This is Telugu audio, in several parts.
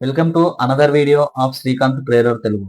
Welcome to another video of Srikanth trader Telugu.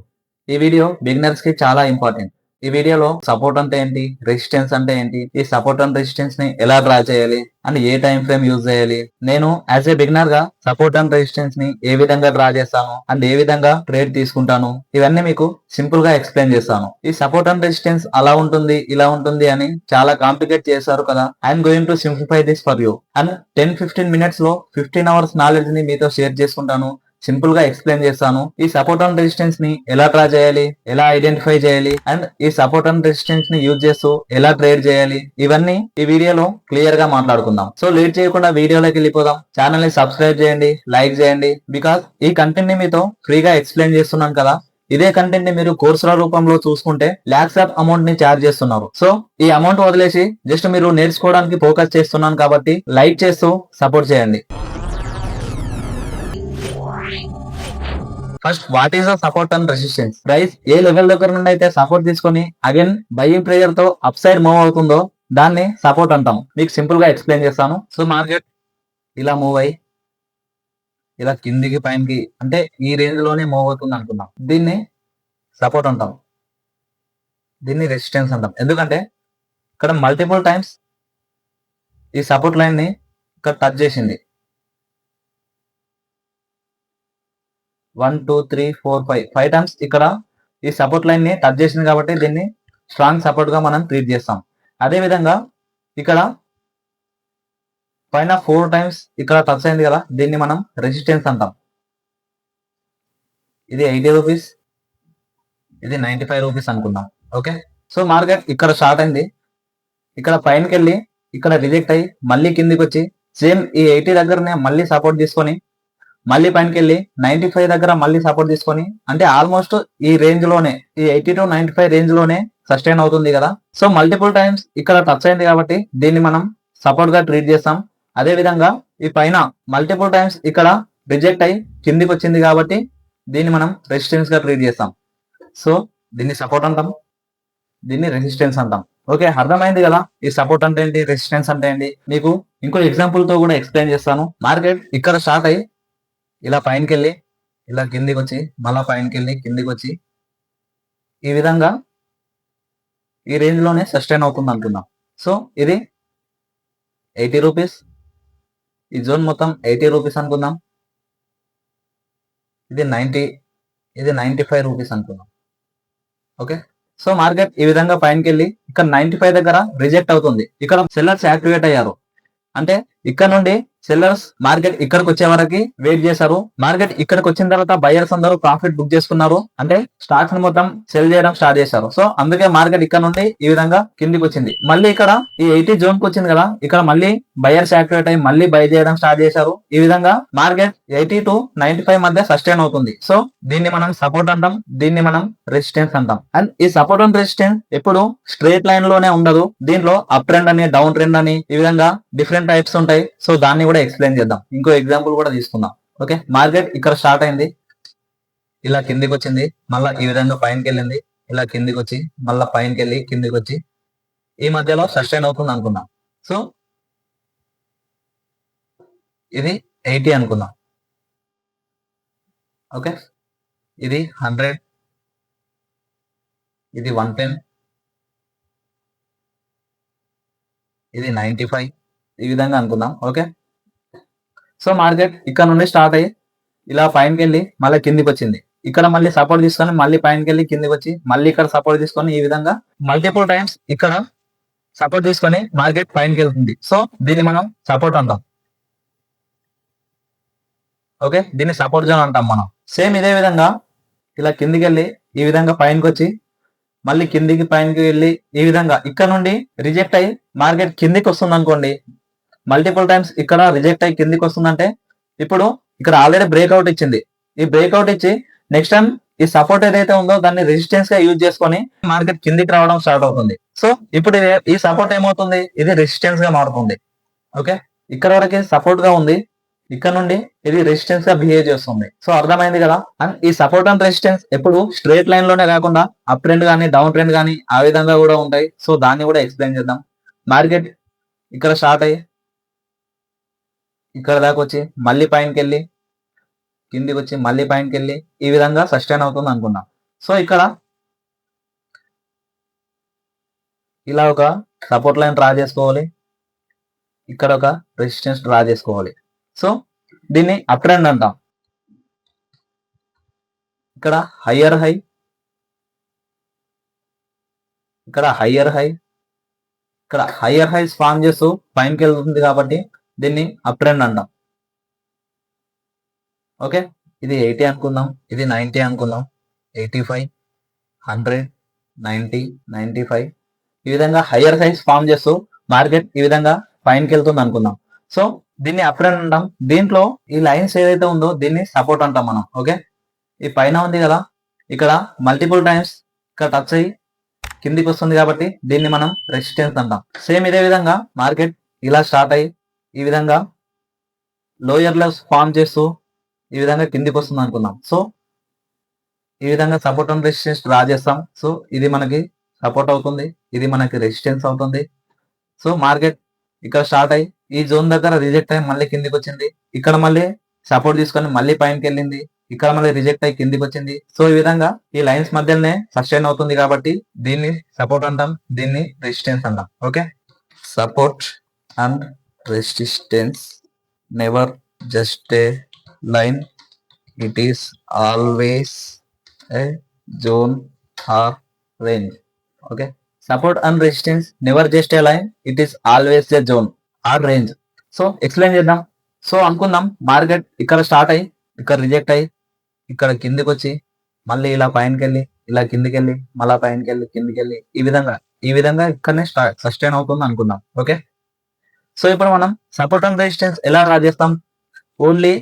ఈ వీడియో బిగినర్స్ కి చాలా ఇంపార్టెంట్. ఈ వీడియోలో సపోర్ట్ అంటే ఏంటి, రెసిస్టెన్స్ అంటే ఏంటి, ఈ సపోర్ట్ అండ్ రెసిస్టెన్స్ ని ఎలా డ్రా చేయాలి and A time frame use చేయాలి, నేను యాజ్ ఏ బిగినర్ గా సపోర్ట్ అండ్ రెసిస్టెన్స్ ని ఏ విధంగా డ్రా చేస్తాను అండ్ ఏ విధంగా ట్రేడ్ తీసుకుంటాను, ఇవన్నీ మీకు సింపుల్ గా ఎక్స్ప్లెయిన్ చేస్తాను. ఈ సపోర్ట్ అండ్ రెసిస్టెన్స్ అలా ఉంటుంది ఇలా ఉంటుంది అని చాలా కాంప్లికేట్ చేశారు కదా. I'm going to simplify this for you and 10-15 minutes లో 15 అవర్స్ నాలెడ్జ్ ని మీతో షేర్ చేసుకుంటాను. సింపుల్ గా ఎక్స్ప్లెయిన్ చేస్తాను. ఈ సపోర్ట్ అండ్ రెసిస్టెన్స్ ని ఎలా డ్రా చేయాలి, ఎలా ఐడెంటిఫై చేయాలి అండ్ ఈ సపోర్ట్ అండ్ రెసిస్టెన్స్ ని యూజ్ చేస్తూ ఎలా ట్రేడ్ చేయాలి, ఇవన్నీ ఈ వీడియోలో క్లియర్ గా మాట్లాడుకుందాం. సో లేట్ చేయకుండా వీడియోలోకి వెళ్ళిపోదాం. ఛానల్ ని సబ్స్క్రైబ్ చేయండి, లైక్ చేయండి. బికాస్ ఈ కంటెంట్ ని మీతో ఫ్రీగా ఎక్స్ప్లెయిన్ చేస్తున్నాను కదా. ఇదే కంటెంట్ ని మీరు కోర్సుల రూపంలో చూసుకుంటే లాక్స్ ఆఫ్ అమౌంట్ ని ఛార్జ్ చేస్తున్నారు. సో ఈ అమౌంట్ వదిలేసి జస్ట్ మీరు నేర్చుకోవడానికి ఫోకస్ చేస్తున్నాను కాబట్టి లైక్ చేస్తూ సపోర్ట్ చేయండి. First what is the support and resistance. Price A level దగ్గర నుండి అయితే సపోర్ట్ తీసుకొని అగైన్ బయింగ్ ప్రెజర్ తో అప్ సైడ్ మూవ్ అవుతుందో దాన్ని సపోర్ట్ అంటాం. మీకు సింపుల్ గా ఎక్స్ప్లెయిన్ చేస్తాను. సో మార్కెట్ ఇలా మూవ్ అయ్యి ఇలా కిందికి పైనకి అంటే ఈ రేంజ్ లోనే మూవ్ అవుతుంది అనుకుందాం. దీన్ని సపోర్ట్ అంటాం, దీన్ని రెసిస్టెన్స్ అంటాం. ఎందుకంటే ఇక్కడ మల్టిపుల్ టైమ్స్ ఈ సపోర్ట్ లైన్ ని ఇక్కడ టచ్ చేసింది. 1 2 3 4 5 టైమ్స్ ఇక్కడ ఈ సపోర్ట్ లైన్ ని టచ్ చేసింది కాబట్టి దీన్ని స్ట్రాంగ్ సపోర్ట్ గా మనం ట్రీట్ చేస్తాం. అదే విధంగా ఇక్కడ పైన 4 టైమ్స్ ఇక్కడ టచ్ అయింది కదా, దీన్ని మనం రెసిస్టెన్స్ అంటాం. ఇది 80 రూపీస్, ఇది 95 రూపీస్ అనుకుందాం. ఓకే, సో మార్కెట్ ఇక్కడ స్టార్ట్ అయింది, ఇక్కడ పైనకి వెళ్ళి ఇక్కడ రిజెక్ట్ అయ్యి మళ్ళీ కిందికి వచ్చి సేమ్ ఈ 80 దగ్గరనే మళ్ళీ సపోర్ట్ తీసుకొని మళ్ళీ పైనకి వెళ్ళి 95 దగ్గర మళ్ళీ సపోర్ట్ తీసుకొని అంటే ఆల్మోస్ట్ ఈ రేంజ్ లోనే ఈ 80 to 95 రేంజ్ లోనే సస్టైన్ అవుతుంది కదా. సో మల్టిపుల్ టైమ్స్ ఇక్కడ టచ్ అయింది కాబట్టి దీన్ని మనం సపోర్ట్ గా ట్రీట్ చేస్తాం. అదే విధంగా ఈ పైన మల్టిపుల్ టైమ్స్ ఇక్కడ రిజెక్ట్ అయ్యి కిందికి వచ్చింది కాబట్టి దీన్ని మనం రెసిస్టెన్స్ గా ట్రీట్ చేస్తాం. సో దీన్ని సపోర్ట్ అంటాం, దీన్ని రెసిస్టెన్స్ అంటాం. ఓకే, అర్థమైంది కదా ఈ సపోర్ట్ అంటే ఏంటి, రెసిస్టెన్స్ అంటే ఏంటి. మీకు ఇంకో ఎగ్జాంపుల్ తో కూడా ఎక్స్ప్లెయిన్ చేస్తాను. మార్కెట్ ఇక్కడ స్టార్ట్ అయ్యి ఇలా పైనకి వెళ్ళి ఇలా కిందికి వచ్చి మళ్ళా పైనకి వెళ్ళి కిందికి వచ్చి ఈ విధంగా ఈ రేంజ్ లోనే సస్టైన్ అవుతుంది అనుకుందాం. సో ఇది 80 రూపీస్, ఈ జోన్ మొత్తం 80 రూపీస్ అనుకుందాం. ఇది 90, ఇది 95 రూపీస్ అనుకుందాం. ఓకే, సో మార్కెట్ ఈ విధంగా పైనకి వెళ్ళి ఇక్కడ 95 దగ్గర రిజెక్ట్ అవుతుంది. ఇక్కడ సెల్లర్స్ యాక్టివేట్ అయ్యారు అంటే ఇక్కడ నుండి సెల్లర్స్ మార్కెట్ ఇక్కడికి వచ్చే వరకు వెయిట్ చేశారు. మార్కెట్ ఇక్కడికి వచ్చిన తర్వాత బయర్స్ అందరూ ప్రాఫిట్ బుక్ చేసుకున్నారు అంటే స్టాక్స్ ని మొత్తం సెల్ చేయడం స్టార్ట్ చేశారు. సో అందుకే మార్కెట్ ఇక్కడ నుండి ఈ విధంగా కిందికి వచ్చింది. మళ్ళీ ఇక్కడ ఈ 80 జోన్ కి వచ్చింది కదా, ఇక్కడ మళ్ళీ బయర్స్ యాక్టివేట్ అయ్యి మళ్ళీ బై చేయడం స్టార్ట్ చేశారు. ఈ విధంగా మార్కెట్ 80 to 95 మధ్య సస్టైన్ అవుతుంది. సో దీన్ని మనం సపోర్ట్ అంటాం, దీన్ని మనం రెసిస్టెన్స్ అంటాం. అండ్ ఈ సపోర్ట్ అండ్ రెసిస్టెన్స్ ఎప్పుడు స్ట్రేట్ లైన్ లోనే ఉండదు. దీంట్లో అప్ ట్రెండ్ అని, డౌన్ ట్రెండ్ అని ఈ విధంగా డిఫరెంట్ టైప్స్ ఉంటాయి. సో దాన్ని కూడా ఎక్స్ప్లెయిన్ చేద్దాం. ఇంకో ఎగ్జాంపుల్ కూడా తీసుకుందాం. ఓకే, మార్కెట్ ఇక్కడ స్టార్ట్ అయింది, ఇలా కిందికి వచ్చింది, మళ్ళీ ఈ విధంగా పైనకి వెళ్ళింది, ఇలా కిందికి వచ్చి మళ్ళీ పైనకి వెళ్ళి కిందికి వచ్చి ఈ మధ్యలో సస్టైన్ అవుతుంది అనుకుందాం. సో ఇది 80 అనుకుందాం. ఓకే, ఇది 100, ఇది 110, ఇది 95 ఈ విధంగా అనుకుందాం. ఓకే, సో మార్కెట్ ఇక్కడ నుండి స్టార్ట్ అయ్యి ఇలా పైనకి వెళ్ళి మళ్ళీ కిందికి వచ్చింది, ఇక్కడ మళ్ళీ సపోర్ట్ తీసుకొని మళ్ళీ పైనకి వెళ్ళి కిందికి వచ్చి మళ్ళీ ఇక్కడ సపోర్ట్ తీసుకొని ఈ విధంగా మల్టిపుల్ టైమ్స్ ఇక్కడ సపోర్ట్ తీసుకొని మార్కెట్ పైనకి వెళ్తుంది. సో దీన్ని మనం సపోర్ట్ అంటాం. ఓకే, దీన్ని సపోర్ట్ జోన్ అంటాం మనం. సేమ్ ఇదే విధంగా ఇలా కిందికి వెళ్ళి ఈ విధంగా పైనకి వచ్చి మళ్ళీ కిందికి పైనకి వెళ్ళి ఈ విధంగా ఇక్కడ నుండి రిజెక్ట్ అయ్యి మార్కెట్ కిందికి వస్తుంది అనుకోండి. మల్టిపుల్ టైమ్స్ ఇక్కడ రిజెక్ట్ అయ్యి కిందికి వస్తుందంటే ఇప్పుడు ఇక్కడ ఆల్రెడీ బ్రేక్అవుట్ ఇచ్చింది. ఈ బ్రేక్అవుట్ ఇచ్చి నెక్స్ట్ టైం ఈ సపోర్ట్ ఏదైతే ఉందో దాన్ని రెసిస్టెన్స్ గా యూజ్ చేసుకొని మార్కెట్ కిందికి రావడం స్టార్ట్ అవుతుంది. సో ఇప్పుడు ఈ సపోర్ట్ ఏమవుతుంది, ఇది రెసిస్టెన్స్ గా మారుతుంది. ఓకే, ఇక్కడ వరకు సపోర్ట్ గా ఉంది, ఇక్కడ నుండి ఇది రెసిస్టెన్స్ గా బిహేవ్ చేస్తుంది. సో అర్థమైంది కదా. అండ్ ఈ సపోర్ట్ అండ్ రెసిస్టెన్స్ ఎప్పుడు స్ట్రేట్ లైన్ లోనే కాకుండా అప్ ట్రెండ్ కానీ డౌన్ ట్రెండ్ కానీ ఆ విధంగా కూడా ఉంటాయి. సో దాన్ని కూడా ఎక్స్ప్లెయిన్ చేద్దాం. మార్కెట్ ఇక్కడ స్టార్ట్ అయ్యి ఇక్కడ దాకా వచ్చి మళ్ళీ పైనకి వెళ్ళి కిందికి వచ్చి మళ్ళీ పైనకి వెళ్ళి ఈ విధంగా సస్టైన్ అవుతుంది అనుకుందాం. సో ఇక్కడ ఇలా ఒక సపోర్ట్ లైన్ డ్రా చేసుకోవాలి, ఇక్కడ ఒక రెసిస్టెన్స్ డ్రా చేసుకోవాలి. సో దీన్ని అప్ ట్రెండ్ అంటాం. ఇక్కడ హయ్యర్ హై, ఇక్కడ హయ్యర్ హై, ఇక్కడ హయ్యర్ హైస్ ఫామ్ చేస్తూ పైనకి వెళ్తుంది కాబట్టి దీన్ని అప్ ట్రెండ్ అంటాం. ఓకే, ఇది 80 అనుకుందాం, ఇది 90 అనుకుందాం, 85, 100, 90, 95 ఈ విధంగా హయ్యర్ హైస్ ఫామ్ చేస్తూ మార్కెట్ ఈ విధంగా పైనకి వెళ్తుంది అనుకుందాం. సో దీన్ని అప్ ట్రెండ్ అంటాం. దీంట్లో ఈ లైన్స్ ఏదైతే ఉందో దీన్ని సపోర్ట్ అంటాం మనం. ఓకే, ఈ పైన ఉంది కదా, ఇక్కడ మల్టిపుల్ టైమ్స్ ఇక్కడ టచ్ అయ్యి కిందికి వస్తుంది కాబట్టి దీన్ని మనం రెసిస్టెన్స్ అంటాం. సేమ్ ఇదే విధంగా మార్కెట్ ఇలా స్టార్ట్ అయ్యి ఈ విధంగా లోయర్ లెవెల్స్ ఫామ్ చేస్తూ ఈ విధంగా కిందికి వస్తుంది అనుకుందాం. సో ఈ విధంగా సపోర్ట్ అండ్ రెసిస్టెన్స్ డ్రా చేస్తాం. సో ఇది మనకి సపోర్ట్ అవుతుంది, ఇది మనకి రెసిస్టెన్స్ అవుతుంది. సో మార్కెట్ ఇక్కడ స్టార్ట్ అయ్యి ఈ జోన్ దగ్గర రిజెక్ట్ అయ్యి మళ్ళీ కిందికి వచ్చింది, ఇక్కడ మళ్ళీ సపోర్ట్ తీసుకొని మళ్ళీ పైనకి వెళ్ళింది, ఇక్కడ మళ్ళీ రిజెక్ట్ అయ్యి కిందికి వచ్చింది. సో ఈ విధంగా ఈ లైన్స్ మధ్యలోనే సస్టైన్ అవుతుంది కాబట్టి దీన్ని సపోర్ట్ అంటాం, దీన్ని రెసిస్టెన్స్ అంటాం. Okay, support and resistance never just a line, it is always a zone or range. Okay, support and resistance never just a line, it is always a zone or range. So explain చేద్దాం. సో అనుకుందాం మార్కెట్ ఇక్కడ స్టార్ట్ అయ్యి ఇక్కడ రిజెక్ట్ అయ్యి ఇక్కడ కిందికి వచ్చి మళ్ళీ ఇలా పైనకి వెళ్ళి ఇలా కిందికి వెళ్ళి మళ్ళీ పైనకి వెళ్ళి కిందికి వెళ్ళి ఈ విధంగా ఇక్కడనే సస్టైన్ అవుతుంది అనుకుందాం. ఓకే, సో ఇప్పుడు మనం సపోర్ట్ అండ్ రెసిస్టెన్స్ ఎలా డ్రా చేస్తాం? ఓన్లీ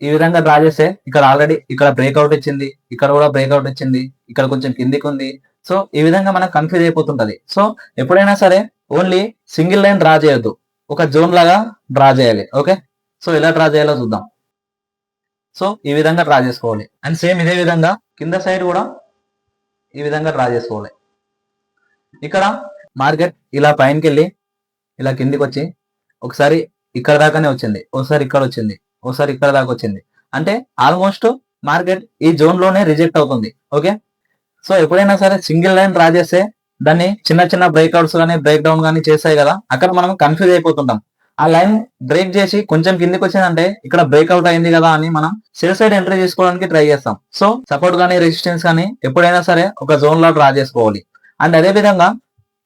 ఈ విధంగా డ్రా చేస్తే ఇక్కడ ఆల్రెడీ ఇక్కడ బ్రేక్అవుట్ ఇచ్చింది, ఇక్కడ కూడా బ్రేక్అవుట్ ఇచ్చింది, ఇక్కడ కొంచెం కిందికి ఉంది. సో ఈ విధంగా మనకు కన్ఫ్యూజ్ అయిపోతుంటది. సో ఎప్పుడైనా సరే ఓన్లీ సింగిల్ లైన్ డ్రా చేయొద్దు, ఒక జోన్ లాగా డ్రా చేయాలి. ఓకే, సో ఎలా డ్రా చేయాలో చూద్దాం. సో ఈ విధంగా డ్రా చేసుకోవాలి. అండ్ సేమ్ ఇదే విధంగా కింద సైడ్ కూడా ఈ విధంగా డ్రా చేసుకోవాలి. ఇక్కడ మార్కెట్ ఇలా పైనకి వెళ్ళి ఇలా కిందికి వచ్చి ఒకసారి ఇక్కడ దాకానే వచ్చింది, ఒకసారి ఇక్కడ వచ్చింది, ఒకసారి ఇక్కడ దాకా వచ్చింది. అంటే ఆల్మోస్ట్ మార్కెట్ ఈ జోన్ లోనే రిజెక్ట్ అవుతుంది. ఓకే, సో ఎప్పుడైనా సరే సింగిల్ లైన్ డ్రా చేస్తే దాన్ని చిన్న చిన్న బ్రేక్అవుట్స్ కానీ బ్రేక్ డౌన్ కానీ చేస్తాయి కదా, అక్కడ మనం కన్ఫ్యూజ్ అయిపోతుంటాం. ఆ లైన్ బ్రేక్ చేసి కొంచెం కిందికి వచ్చిందంటే ఇక్కడ బ్రేక్అవుట్ అయింది కదా అని మనం సేల్ సైడ్ ఎంట్రీ చేసుకోవడానికి ట్రై చేస్తాం. సో సపోర్ట్ కానీ రెసిస్టెన్స్ కానీ ఎప్పుడైనా సరే ఒక జోన్ లో డ్రా చేసుకోవాలి. అండ్ అదే విధంగా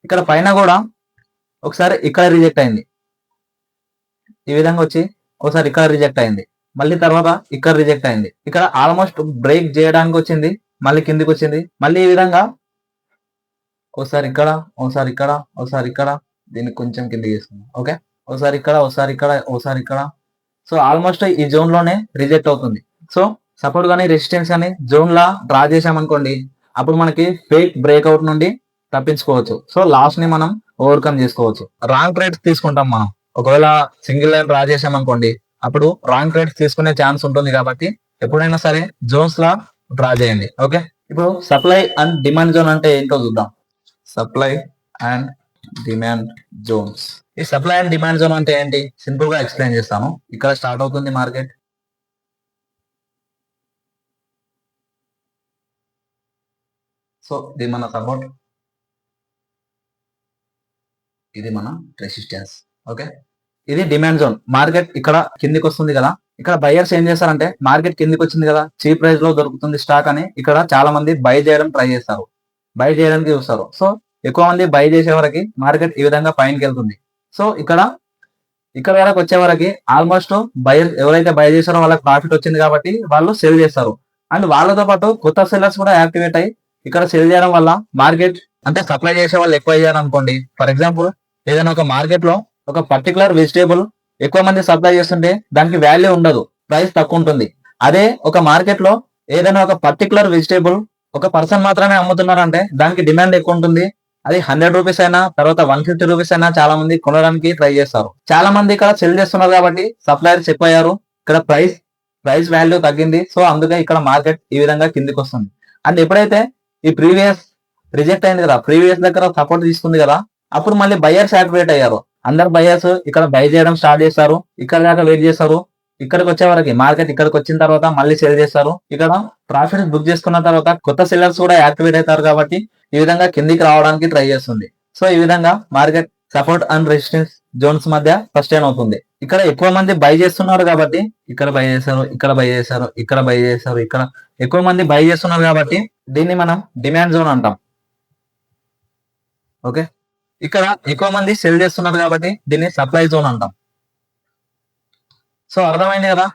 ఇక్కడ పైన కూడా ఒకసారి ఇక్కడ రిజెక్ట్ అయింది, ఈ విధంగా వచ్చి ఒకసారి ఇక్కడ రిజెక్ట్ అయింది, మళ్ళీ తర్వాత ఇక్కడ రిజెక్ట్ అయింది, ఇక్కడ ఆల్మోస్ట్ బ్రేక్ చేయడానికి వచ్చింది, మళ్ళీ కిందికి వచ్చింది, మళ్ళీ ఈ విధంగా ఒకసారి ఇక్కడ ఒకసారి ఇక్కడ ఒకసారి ఇక్కడ దీన్ని కొంచెం కిందికి తీసుకుందాం. ఓకే, ఒకసారి ఇక్కడ ఒకసారి ఇక్కడ ఒకసారి ఇక్కడ. సో ఆల్మోస్ట్ ఈ జోన్ లోనే రిజెక్ట్ అవుతుంది. సో సపోర్ట్ కానీ రెసిస్టెన్స్ కానీ జోన్ లా డ్రా చేసామనుకోండి, అప్పుడు మనకి ఫేక్ బ్రేక్అవుట్ నుండి తప్పించుకోవచ్చు. సో లాస్ ని మనం ఓవర్కమ్ చేసుకోవచ్చు. రాంగ్ ట్రేడ్స్ తీసుకుంటాం మనం, ఒకవేళ సింగిల్ లైన్ డ్రా చేసామనుకోండి అప్పుడు రాంగ్ ట్రేడ్స్ తీసుకునే ఛాన్స్ ఉంటుంది. కాబట్టి ఎప్పుడైనా సరే జోన్స్ లా డ్రా చేయండి. ఓకే, ఇప్పుడు సప్లై అండ్ డిమాండ్ జోన్ అంటే ఏంటో చూద్దాం. Supply and demand zones. ఈ సప్లై అండ్ డిమాండ్ జోన్ అంటే ఏంటి సింపుల్ గా ఎక్స్ప్లెయిన్ చేస్తాను. ఇక్కడ స్టార్ట్ అవుతుంది మార్కెట్, సో ఇది మన సపోర్ట్, ఇది మన రెసిస్టెన్స్. ఓకే, ఇది డిమాండ్ జోన్. మార్కెట్ ఇక్కడ కిందికి వస్తుంది కదా, ఇక్కడ బయర్స్ ఏం చేస్తారంటే మార్కెట్ కిందికి వచ్చింది కదా, చీప్ ప్రైస్ లో దొరుకుతుంది స్టాక్ అని ఇక్కడ చాలా మంది బై చేయడం ట్రై చేస్తారు, బై చేయడానికి చూస్తారు. సో ఎక్కువ మంది బై చేసే వరకు మార్కెట్ ఈ విధంగా పైనకి వెళ్తుంది. సో ఇక్కడ వరకు వచ్చే వరకు ఆల్మోస్ట్ బయర్ ఎవరైతే బై చేశారో వాళ్ళకి ప్రాఫిట్ వచ్చింది కాబట్టి వాళ్ళు సెల్ చేస్తారు. అండ్ వాళ్ళతో పాటు కొత్త సెల్లర్స్ కూడా యాక్టివేట్ అయ్యి ఇక్కడ సెల్ చేయడం వల్ల మార్కెట్ అంటే సప్లై చేసే వాళ్ళు ఎక్కువ అయ్యారు అనుకోండి. ఫర్ ఎగ్జాంపుల్ ఏదైనా ఒక మార్కెట్ లో ఒక పర్టికులర్ వెజిటేబుల్ ఎక్కువ మంది సప్లై చేస్తుంటే దానికి వాల్యూ ఉండదు, ప్రైస్ తక్కువ ఉంటుంది. అదే ఒక మార్కెట్ లో ఏదైనా ఒక పర్టికులర్ వెజిటేబుల్ ఒక పర్సన్ మాత్రమే అమ్ముతున్నారంటే దానికి డిమాండ్ ఎక్కువ ఉంటుంది. అది 100 రూపీస్ అయినా తర్వాత 150 రూపీస్ అయినా చాలా మంది కొనడానికి ట్రై చేస్తారు. చాలా మంది ఇక్కడ సెల్ చేస్తున్నారు కాబట్టి సప్లయర్స్ ఎక్కువ అయ్యారు, ఇక్కడ ప్రైస్ వాల్యూ తగ్గింది. సో అందుకే ఇక్కడ మార్కెట్ ఈ విధంగా కిందికి వస్తుంది. అండ్ ఎప్పుడైతే ఈ ప్రీవియస్ రిజెక్ట్ అయింది కదా, ప్రీవియస్ దగ్గర సపోర్ట్ తీసుకుంది కదా, అప్పుడు మళ్ళీ బయర్స్ యాక్టివేట్ అయ్యారు. అందరు బయర్స్ ఇక్కడ బై చేయడం స్టార్ట్ చేస్తారు, ఇక్కడ దాకా వెయిట్ చేస్తారు, ఇక్కడికి వచ్చే వరకు మార్కెట్ ఇక్కడికి వచ్చిన తర్వాత మళ్ళీ సేల్ చేస్తారు. ఇక్కడ ప్రాఫిట్ బుక్ చేసుకున్న తర్వాత కొత్త సెల్లర్స్ కూడా యాక్టివేట్ అవుతారు కాబట్టి ఈ విధంగా కిందికి రావడానికి ట్రై చేస్తుంది. సో ఈ విధంగా market support and resistance zones మధ్య సస్టైన్ అవుతుంది. ఇక్కడ ఎక్కువ మంది బై చేస్తున్నారు కాబట్టి ఇక్కడ బై చేశారు, ఇక్కడ బై చేశారు, ఇక్కడ బై చేశారు, ఇక్కడ ఎక్కువ మంది బై చేస్తున్నారు కాబట్టి దీన్ని మనం డిమాండ్ జోన్ అంటాం. ఓకే, ఇక్కడ ఎక్కువ మంది సెల్ చేస్తున్నారు కాబట్టి దీన్ని సప్లై జోన్ అంటాం. సో అర్థమైంది కదా,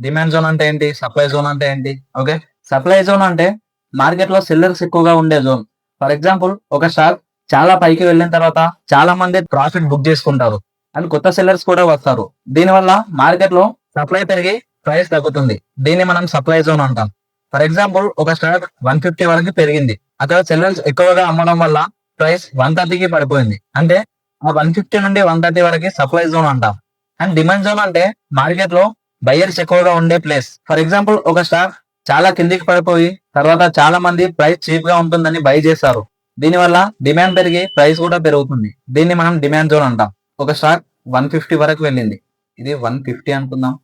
డిమాండ్ జోన్ అంటే ఏంటి, సప్లై జోన్ అంటే ఏంటి. ఓకే, సప్లై జోన్ అంటే మార్కెట్ లో సెల్లర్స్ ఎక్కువగా ఉండే జోన్. ఫర్ ఎగ్జాంపుల్ ఒక స్టాక్ చాలా పైకి వెళ్ళిన తర్వాత చాలా మంది ప్రాఫిట్ బుక్ చేసుకుంటారు అండ్ కొత్త సెల్లర్స్ కూడా వస్తారు. దీనివల్ల మార్కెట్ లో సప్లై పెరిగి ప్రైస్ తగ్గుతుంది. దీన్ని మనం సప్లై జోన్ అంటాం. ఫర్ ఎగ్జాంపుల్ ఒక స్టాక్ 150 వరకు పెరిగింది, అక్కడ సెల్లర్స్ ఎక్కువగా అమ్మడం వల్ల ప్రైస్ 130కి పడిపోయింది. అంటే ఆ 150 నుండి 130 వరకు సప్లై జోన్ అంటాం. అండ్ డిమాండ్ జోన్ అంటే మార్కెట్ లో బయర్స్ ఎక్కువగా ఉండే ప్లేస్. ఫర్ ఎగ్జాంపుల్ ఒక స్టాక్ చాలా కిందికి పడిపోయి తర్వాత చాలా మంది ప్రైస్ చీప్ గా ఉంటుందని బై చేస్తారు. దీనివల్ల డిమాండ్ పెరిగి ప్రైస్ కూడా పెరుగుతుంది. దీన్ని మనం డిమాండ్ జోన్ అంటాం. ఒక స్టాక్ 150 వరకు వెళ్ళింది, ఇది 150 అనుకుందాం.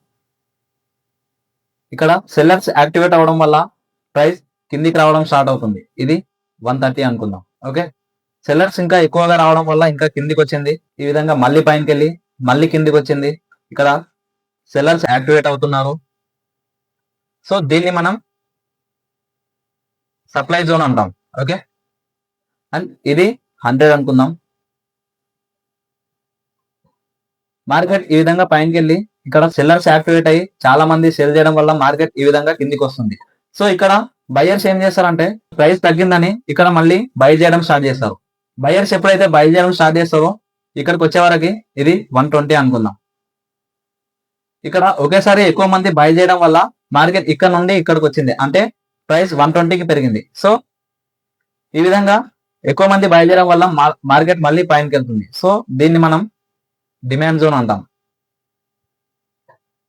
ఇక్కడ సెల్లర్స్ యాక్టివేట్ అవ్వడం వల్ల ప్రైస్ కిందికి రావడం స్టార్ట్ అవుతుంది, ఇది 130 అనుకుందాం. ఓకే, సెల్లర్స్ ఇంకా ఎక్కువగా రావడం వల్ల ఇంకా కిందికి వచ్చింది. ఈ విధంగా మళ్ళీ పైనకి వెళ్ళి మళ్ళీ కిందికి వచ్చింది. ఇక్కడ సెల్లర్స్ యాక్టివేట్ అవుతున్నారు. సో దీన్ని మనం సప్లై జోన్ అంటాం. ఓకే, అండ్ ఇది 100 అనుకుందాం. మార్కెట్ ఈ విధంగా పైనకి వెళ్ళి ఇక్కడ సెల్లర్స్ యాక్టివేట్ అయ్యి చాలా మంది సెల్ చేయడం వల్ల మార్కెట్ ఈ విధంగా కిందికి వస్తుంది. సో ఇక్కడ బయర్స్ ఏం చేస్తారంటే ప్రైస్ తగ్గిందని ఇక్కడ మళ్ళీ బై చేయడం స్టార్ట్ చేస్తారు. బయర్స్ ఎప్పుడైతే బై చేయడం స్టార్ట్ చేస్తారో ఇక్కడికి వచ్చే వరకు ఇది 120 అనుకుందాం. ఇక్కడ ఒకేసారి ఎక్కువ మంది బై చేయడం వల్ల మార్కెట్ ఇక్కడ నుండి ఇక్కడికి వచ్చింది, అంటే ప్రైస్ 120కి పెరిగింది. సో ఈ విధంగా ఎక్కువ మంది బై చేయడం వల్ల మార్కెట్ మళ్ళీ పైనకి వెళ్తుంది. సో దీన్ని మనం డిమాండ్ జోన్ అంటాం,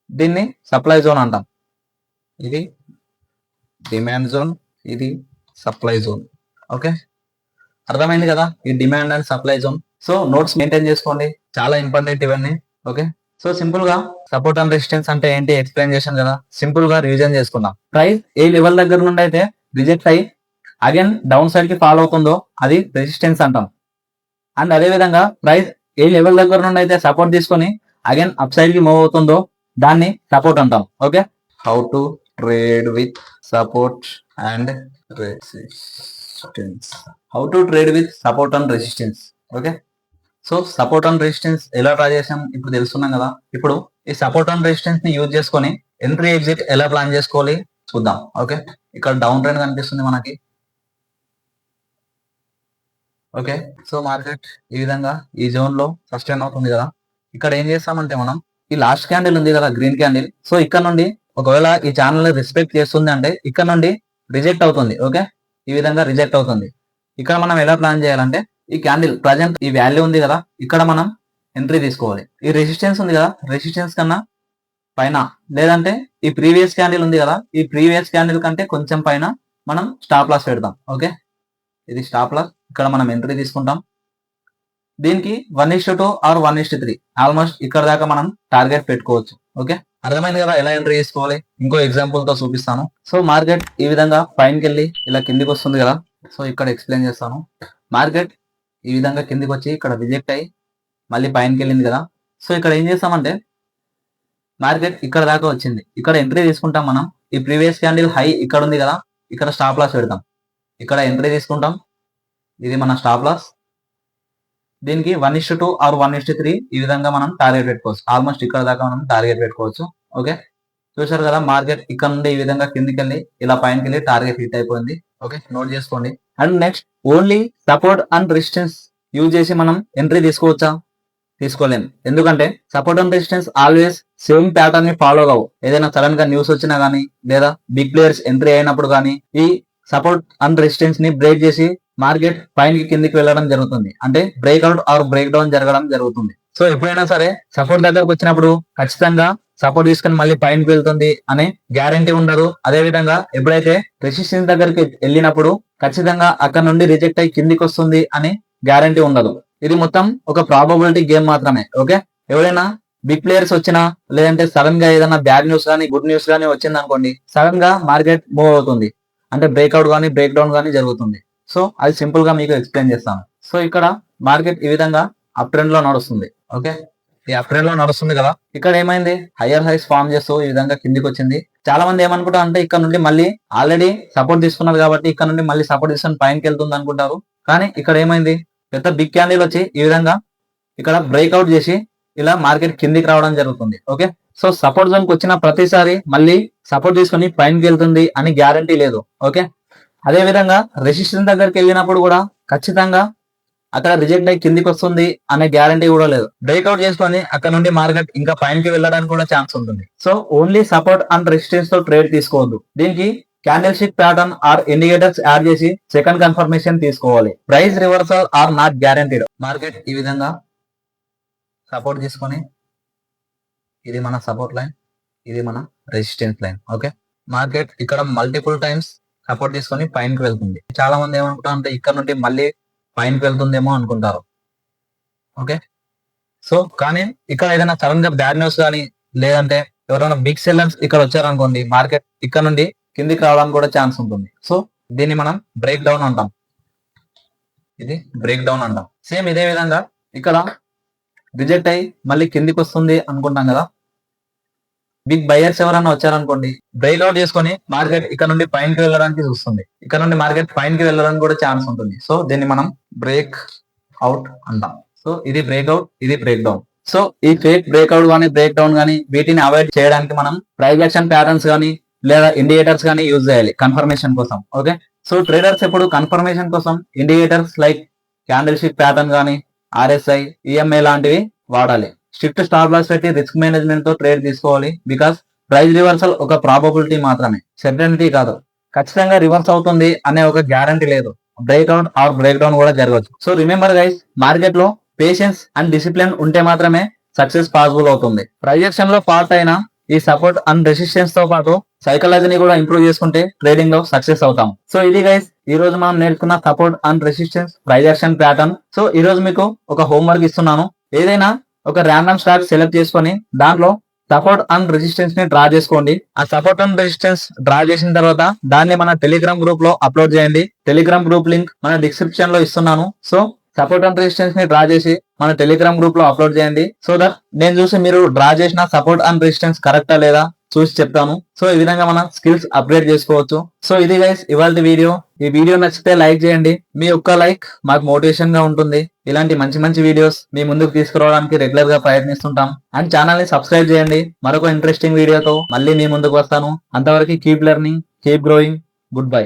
దీన్ని సప్లై జోన్ అంటాం. ఇది డిమాండ్ జోన్, ఇది సప్లై జోన్. ఓకే, అర్థమైంది కదా ఈ demand and supply zone. So notes maintain చేసుకోండి, చాలా ఇంపార్టెంట్ ఇవన్నీ. ఓకే, సో సింపుల్ గా సపోర్ట్ అండ్ రెసిస్టెన్స్ అంటే ఏంటి ఎక్స్ప్లెయిన్ చేశాను కదా, సింపుల్ గా రివిజన్ చేసుకుందాం. ప్రైస్ ఏ లెవెల్ దగ్గర నుండి అయితే రిజెక్ట్ అయ్యి అగైన్ డౌన్ సైడ్ కి ఫాలో అవుతుందో అది రెసిస్టెన్స్ అంటాం. అండ్ అదే విధంగా ప్రైస్ ఏ లెవెల్ దగ్గర నుండి అయితే సపోర్ట్ తీసుకొని అగైన్ అప్ సైడ్ కి మూవ్ అవుతుందో దాన్ని సపోర్ట్ అంటాం. Okay, how to trade with support and resistance. How to trade with support and resistance. Okay, so support and resistance ఎలా డ్రా చేసాం ఇప్పుడు తెలుసుకున్నాం కదా. ఇప్పుడు ఈ సపోర్ట్ అండ్ రెసిస్టెన్స్ ని యూజ్ చేసుకొని ఎంట్రీ ఎగ్జిట్ ఎలా ప్లాన్ చేసుకోవాలి చూద్దాం. ఓకే, ఇక్కడ డౌన్ ట్రెండ్ కనిపిస్తుంది మనకి. ఓకే, సో మార్కెట్ ఈ విధంగా ఈ జోన్ లో సస్టైన్ అవుతుంది కదా. ఇక్కడ ఏం చేస్తామంటే మనం ఈ లాస్ట్ క్యాండిల్ ఉంది కదా గ్రీన్ క్యాండిల్, సో ఇక్కడ నుండి ఒకవేళ ఈ ఛానల్ ని రెస్పెక్ట్ చేస్తుంది అంటే ఇక్కడ నుండి రిజెక్ట్ అవుతుంది. ఓకే, ఈ విధంగా రిజెక్ట్ అవుతుంది. ఇక్కడ మనం ఎలా ప్లాన్ చేయాలంటే ఈ క్యాండిల్ ప్రజెంట్ ఈ వాల్యూ ఉంది కదా, ఇక్కడ మనం ఎంట్రీ తీసుకోవాలి. ఈ రెసిస్టెన్స్ ఉంది కదా, రెసిస్టెన్స్ కన్నా పైన లేదంటే ఈ ప్రీవియస్ క్యాండిల్ ఉంది కదా, ఈ ప్రీవియస్ క్యాండిల్ కంటే కొంచెం పైన మనం స్టాప్ లాస్ పెడతాం. ఓకే, ఇది స్టాప్ లాస్, ఇక్కడ మనం ఎంట్రీ తీసుకుంటాం. దీనికి 1:2 ఆర్ 1:3 ఆల్మోస్ట్ ఇక్కడ దాకా మనం టార్గెట్ పెట్టుకోవచ్చు. ఓకే, అర్థమైంది కదా ఎలా ఎంట్రీ చేసుకోవాలి. ఇంకో ఎగ్జాంపుల్ తో చూపిస్తాను. సో మార్కెట్ ఈ విధంగా పైనకి వెళ్ళి ఇలా కిందికి వస్తుంది కదా, సో ఇక్కడ ఎక్స్ప్లెయిన్ చేస్తాను. మార్కెట్ ఈ విధంగా కిందికి వచ్చి ఇక్కడ రిజెక్ట్ అయ్యి మళ్ళీ పైనకి వెళ్ళింది కదా. సో ఇక్కడ ఏం చేస్తామంటే మార్కెట్ ఇక్కడ దాకా వచ్చింది, ఇక్కడ ఎంట్రీ తీసుకుంటాం మనం. ఈ ప్రీవియస్ క్యాండిల్ హై ఇక్కడ ఉంది కదా, ఇక్కడ స్టాప్ లాస్ పెడతాం, ఇక్కడ ఎంట్రీ తీసుకుంటాం. ఇది మన స్టాప్ లాస్. దీనికి 1:2 ఆర్ 1:3 ఈ విధంగా మనం టార్గెట్ పెట్టుకోవచ్చు. ఆల్మోస్ట్ ఇక్కడ దాకా మనం టార్గెట్ పెట్టుకోవచ్చు. ఓకే, చూసారు కదా మార్కెట్ ఇక్కడ నుండి ఈ విధంగా కిందికి వెళ్ళి ఇలా పైనకి వెళ్ళి టార్గెట్ హిట్ అయిపోయింది. ఓకే, నోట్ చేసుకోండి. And next only support and resistance use చేసి మనం ఎంట్రీ తీసుకోవచ్చా? తీసుకోలేము. ఎందుకంటే support and resistance always same pattern ని ఫాలో కావు. ఏదైనా సడన్ గా న్యూస్ వచ్చినా గానీ లేదా బిగ్ ప్లేయర్స్ ఎంట్రీ అయినప్పుడు కానీ ఈ సపోర్ట్ అండ్ రెసిస్టెన్స్ ని బ్రేక్ చేసి మార్కెట్ పైనకి కిందికి వెళ్ళడం జరుగుతుంది, అంటే బ్రేక్అవుట్ ఆర్ బ్రేక్ డౌన్ జరగడం జరుగుతుంది. సో ఎప్పుడైనా సరే సపోర్ట్ దగ్గరకు వచ్చినప్పుడు ఖచ్చితంగా సపోర్ట్ తీసుకొని మళ్ళీ పైనకి వెళ్తుంది అనే గ్యారంటీ ఉండదు. అదే విధంగా ఎప్పుడైతే రెసిస్టెన్స్ దగ్గరికి వెళ్ళినప్పుడు ఖచ్చితంగా అక్కడ నుండి రిజెక్ట్ అయ్యి కిందికి వస్తుంది అని గ్యారంటీ ఉండదు. ఇది మొత్తం ఒక ప్రాబబిలిటీ గేమ్ మాత్రమే. ఓకే, ఎవరైనా బిగ్ ప్లేయర్స్ వచ్చినా లేదంటే సడన్ గా ఏదైనా బ్యాడ్ న్యూస్ కానీ గుడ్ న్యూస్ కానీ వచ్చింది అనుకోండి, సడన్ గా మార్కెట్ మూవ్ అవుతుంది, అంటే బ్రేక్అవుట్ కానీ బ్రేక్ డౌన్ కానీ జరుగుతుంది. సో అది సింపుల్ గా మీకు ఎక్స్ప్లెయిన్ చేస్తాను. సో ఇక్కడ మార్కెట్ ఈ విధంగా అప్ ట్రెండ్ లో నడుస్తుంది. ఓకే, ఈ అప్ ట్రెండ్ లో నడుస్తుంది కదా. ఇక్కడ ఏమైంది, హయ్యర్ హైస్ ఫామ్ చేస్తూ ఈ విధంగా కిందికి వచ్చింది. చాలా మంది ఏమనుకుంటారు అంటే ఇక్కడ నుండి మళ్ళీ ఆల్రెడీ సపోర్ట్ తీసుకున్నారు కాబట్టి ఇక్కడ నుండి మళ్ళీ సపోర్ట్ తీసుకొని పైనకి వెళ్తుంది అనుకుంటారు. కానీ ఇక్కడ ఏమైంది, పెద్ద బిగ్ క్యాండిల్ వచ్చి ఈ విధంగా ఇక్కడ బ్రేక్అవుట్ చేసి ఇలా మార్కెట్ కిందికి రావడం జరుగుతుంది. ఓకే, సో సపోర్ట్ జోన్ కి వచ్చిన ప్రతిసారి మళ్ళీ సపోర్ట్ తీసుకొని పైనకి వెళ్తుంది అని గ్యారంటీ లేదు. ఓకే, అదే విధంగా రెసిస్టెన్స్ దగ్గరికి వెళ్ళినప్పుడు కూడా ఖచ్చితంగా అక్కడ రిజెక్ట్ అయ్యి కిందికి వస్తుంది అనే గ్యారంటీ కూడా లేదు. బ్రేక్అవుట్ చేసుకొని అక్కడ నుండి మార్కెట్ ఇంకా పైనకి వెళ్ళడానికి కూడా ఛాన్స్ ఉంటుంది. So only support and resistance తో ట్రేడ్ తీసుకోవద్దు. దీనికి candlestick pattern or indicators add చేసి సెకండ్ కన్ఫర్మేషన్ తీసుకోవాలి. Price reversal or not guaranteed. Market ఈ విధంగా సపోర్ట్ తీసుకొని ఇది మన సపోర్ట్ లైన్, ఇది మన రెసిస్టెన్స్ లైన్. ఓకే, మార్కెట్ ఇక్కడ మల్టిపుల్ టైమ్స్ సపోర్ట్ తీసుకొని పైనకి వెళ్తుంది. చాలా మంది ఏమనుకుంటారు అంటే ఇక్కడ నుండి మళ్ళీ పైనకి వెళ్తుందేమో అనుకుంటారు. ఓకే, సో కానీ ఇక్కడ ఏదైనా సడన్ గా బ్యాడ్ న్యూస్ కానీ లేదంటే ఎవరైనా బిగ్ సెల్లర్స్ ఇక్కడ వచ్చారనుకోండి, మార్కెట్ ఇక్కడ నుండి కిందికి రావడానికి కూడా ఛాన్స్ ఉంటుంది. సో దీన్ని మనం బ్రేక్ డౌన్ అంటాం. ఇది బ్రేక్ డౌన్ అంటాం. సేమ్ ఇదే విధంగా ఇక్కడ రిజెక్ట్ అయ్యి మళ్ళీ కిందికి వస్తుంది అనుకుంటాం కదా. బిగ్ బయర్స్ ఎవరైనా వచ్చారనుకోండి, బ్రేక్అవుట్ చేసుకొని మార్కెట్ ఇక్కడ నుండి పైనకి వెళ్ళడానికి చూస్తుంది, ఇక్కడ నుండి మార్కెట్ పైనకి వెళ్ళడానికి కూడా ఛాన్స్ ఉంటుంది. సో దీన్ని మనం బ్రేక్ అవుట్ అంటాం. సో ఇది బ్రేక్అవుట్, ఇది బ్రేక్ డౌన్. సో ఈ ఫేక్ బ్రేక్అవుట్ కానీ బ్రేక్ డౌన్ కానీ వీటిని అవాయిడ్ చేయడానికి మనం ప్రైస్ యాక్షన్ ప్యాటర్న్స్ కానీ లేదా ఇండికేటర్స్ కానీ యూజ్ చేయాలి కన్ఫర్మేషన్ కోసం. ఓకే, సో ట్రేడర్స్ ఎప్పుడు కన్ఫర్మేషన్ కోసం indicators like candle ship pattern కానీ RSI, EMA లాంటివి వాడాలి. స్ట్రిక్ట్ స్టాప్ లాస్ పెట్టి రిస్క్ మేనేజ్మెంట్ తో ట్రేడ్ తీసుకోవాలి. బికాస్ ప్రైస్ రివర్సల్ ఒక ప్రాబబిలిటీ మాత్రమే, సర్టెనిటీ కాదు. ఖచ్చితంగా రివర్స్ అవుతుంది అనే ఒక గ్యారంటీ లేదు. బ్రేక్అవుట్ ఆర్ బ్రేక్ డౌన్ కూడా జరగవచ్చు. సో రిమెంబర్ గైస్, మార్కెట్ లో పేషెన్స్ అండ్ డిసిప్లిన్ ఉంటే మాత్రమే సక్సెస్ పాసిబుల్ అవుతుంది. ప్రైస్ యాక్షన్ లో పార్ట్ అయిన ఈ సపోర్ట్ అండ్ రెసిస్టెన్స్ తో పాటు సైకాలజీని కూడా ఇంప్రూవ్ చేసుకుంటే ట్రేడింగ్ లో సక్సెస్ అవుతాం. సో ఇది గైస్ ఈ రోజు మనం నేర్చుకున్న support and resistance price action pattern. So ఈ రోజు మీకు ఒక హోంవర్క్ ఇస్తున్నాను. ఏదైనా ఒక ర్యాండమ్ స్టాక్ సెలెక్ట్ చేసుకొని దాంట్లో సపోర్ట్ అండ్ రెసిస్టెన్స్ ని డ్రా చేసుకోండి. ఆ సపోర్ట్ అండ్ రెసిస్టెన్స్ డ్రా చేసిన తర్వాత దాన్ని మన టెలిగ్రామ్ గ్రూప్ లో అప్లోడ్ చేయండి. టెలిగ్రామ్ గ్రూప్ లింక్ మన డిస్క్రిప్షన్ లో ఇస్తున్నాను. సో సపోర్ట్ అండ్ రెసిస్టెన్స్ ని డ్రా చేసి మన టెలిగ్రామ్ గ్రూప్ లో అప్లోడ్ చేయండి. సో దట్ నేను చూసి మీరు డ్రా చేసిన సపోర్ట్ అండ్ రెసిస్టెన్స్ కరెక్టా లేదా చూసి చెప్తాను. సో ఈ విధంగా మన స్కిల్స్ అప్గ్రేడ్ చేసుకోవచ్చు. సో ఇది గైస్ ఇవాళ వీడియో. ఈ వీడియో నచ్చితే లైక్ చేయండి. మీ ఒక్క లైక్ మాకు మోటివేషన్ గా ఉంటుంది. ఇలాంటి మంచి మంచి వీడియోస్ మీ ముందుకు తీసుకురావడానికి రెగ్యులర్ గా ప్రయత్నిస్తుంటాం. అండ్ ఛానల్ ని సబ్స్క్రైబ్ చేయండి. మరొక ఇంట్రెస్టింగ్ వీడియోతో మళ్ళీ మీ ముందుకు వస్తాను. అంతవరకు keep learning, keep growing. Good bye.